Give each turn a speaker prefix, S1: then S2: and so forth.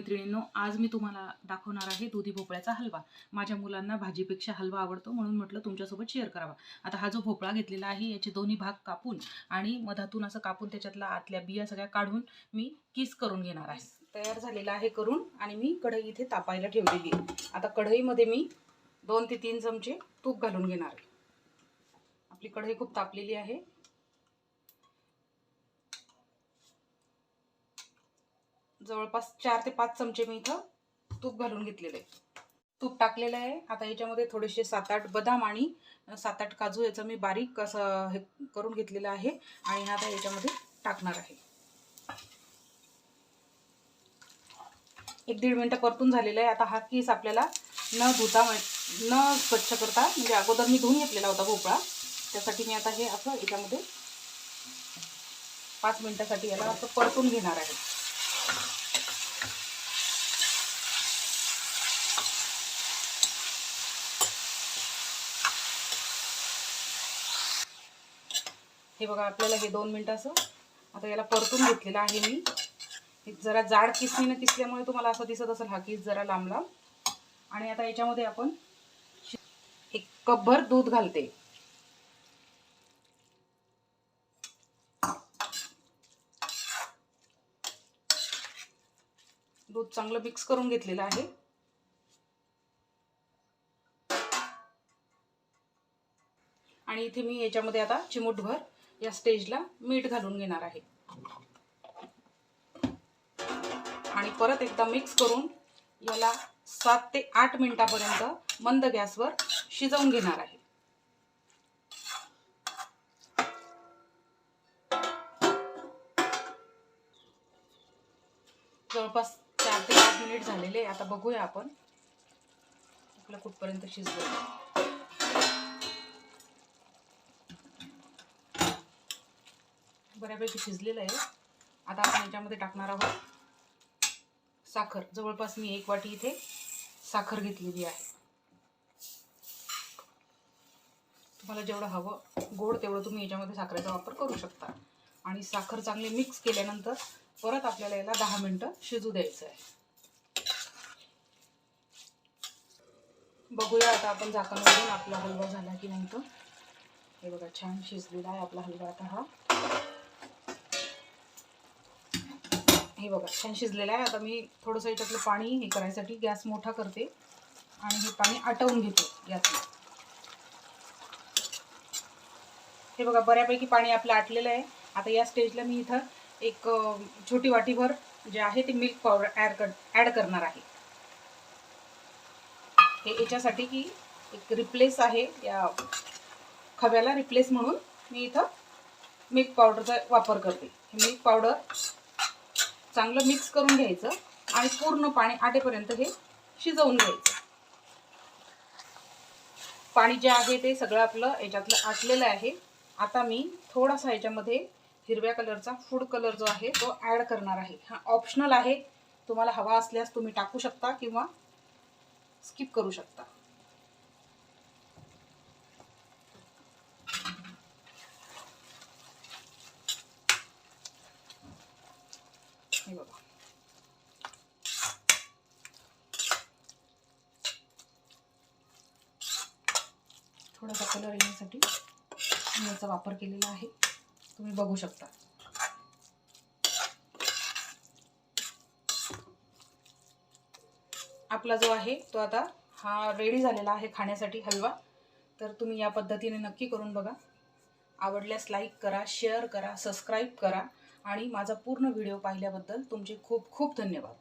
S1: मैत्रिणींनो, आज मी तुम्हाला दाखवणार आहे दुधी भोपळ्याचा हलवा। माझ्या मुलांना भाजीपेक्षा हलवा आवडतो म्हणून म्हटलं तुमच्यासोबत शेअर करावा। आता हा जो भोपळा घेतलेला आहे याचे दोन्ही भाग कापून आणि मधातून असं कापून त्याच्यातला आतल्या बिया सगळ्या काढून मी किस करून घेणार आहे। तयार झालेला आहे करून आणि मी कढई इथे तापायला ठेवलेली आहे। आता कढईमध्ये मी 2 ते 3 चमचे तूप घालून घेणार आहे। आपली कढई खूप तापलेली आहे। जवळपास 4 ते 5 चमचे मी इथं तूप घालून घेतलेले आहे। तूप टाकलेलं आहे। आता याच्यामध्ये थोडेसे 7-8 बदाम आणि 7-8 काजू याचं मी बारीक असं हे करून घेतलेलं आहे आणि आता याच्यामध्ये टाकणार आहे। 1-1.5 मिनिट परतून झालेलं आहे। आता हा किस आपल्याला न धुता न स्वच्छ करता, म्हणजे अगोदर मी धुवून घेतलेला होता भोपळा, त्यासाठी मी आता हे असं याच्यामध्ये 5 मिनिटासाठी याला असं परतून घेणार आहे। हे बघा, आपल्याला हे 2 मिनिट असं आता याला परतून घेतलेलं आहे मी। जरा जाड किसणीने किसल्यामुळे तुम्हाला असं दिसत असेल हा किस जरा लांब लांब। आणि आता याच्यामध्ये आपण 1 कपभर दूध घालते। दूध चांगलं मिक्स करून घेतलेलं आहे। आणि इथे मी याच्यामध्ये आता चिमूटभर या स्टेजला मीठ घालून घेणार आहे आणि परत एकदा मिक्स करून याला 7 ते 8 मिनिटांपर्यंत मंद गॅसवर शिजवून घेणार आहे। जवळपास 4 ते 5 मिनिट झालेले। आता बघूया आपण आपलं कुठपर्यंत शिजलं। बऱ्यापैकी शिजलेलं आहे। आता आपण याच्यामध्ये टाकणार आहोत साखर। जवळपास मी 1 वाटी इथे साखर घेतलेली आहे। तुम्हाला जेवढं हवं गोड तेवढं तुम्ही याच्यामध्ये साखरेचा वापर करू शकता। आणि साखर चांगली मिक्स केल्यानंतर परत आपल्याला याला 10 मिनिटं शिजू द्यायचं आहे। बघूया आता आपण झाकण उघडून आपला हलवा झाला की नाही तो। हे बघा, छान शिजलेला आहे आपला हलवा। आता हा हे बघा छान शिजलेला आहे। आता मी थोडंसं याच्यातलं पाणी हे करायसाठी गॅस मोठा करते आणि हे पाणी आटवून घेते यातलं। हे बघा, बऱ्यापैकी पाणी आपलं आटलेलं आहे। आता या स्टेजला मी इथं 1 छोटी वाटीभर जे आहे ते मिल्क पावडर ॲड करणार आहे। हे याच्यासाठी की एक रिप्लेस आहे, या खव्याला रिप्लेस म्हणून मी इथं मिल्क पावडरचा वापर करते। हे मिल्क पावडर चांगलं मिक्स करून घ्यायचं आणि पूर्ण पाणी आटेपर्यंत हे शिजवून घ्यायचं। पाणी जे आहे ते सगळं आपलं याच्यातलं आटलेलं आहे। आता मी थोडासा याच्यामध्ये हिरव्या कलरचा फूड कलर जो आहे तो ॲड करणार आहे। हा ऑप्शनल आहे, तुम्हाला हवा असल्यास तुम्ही टाकू शकता किंवा स्किप करू शकता। हे बघा, थोडासा कलर येण्यासाठी मी याचा वापर केलेला आहे, तुम्ही बघू शकता। आपला जो आहे तो आता हा रेडी झालेला आहे खाण्यासाठी हलवा। तर तुम्ही या पद्धतीने नक्की करून बघा। आवडल्यास लाईक करा, शेअर करा, सबस्क्राईब करा आणि माझा पूर्ण व्हिडिओ पाहिल्याबद्दल तुमचे खूप खूप धन्यवाद।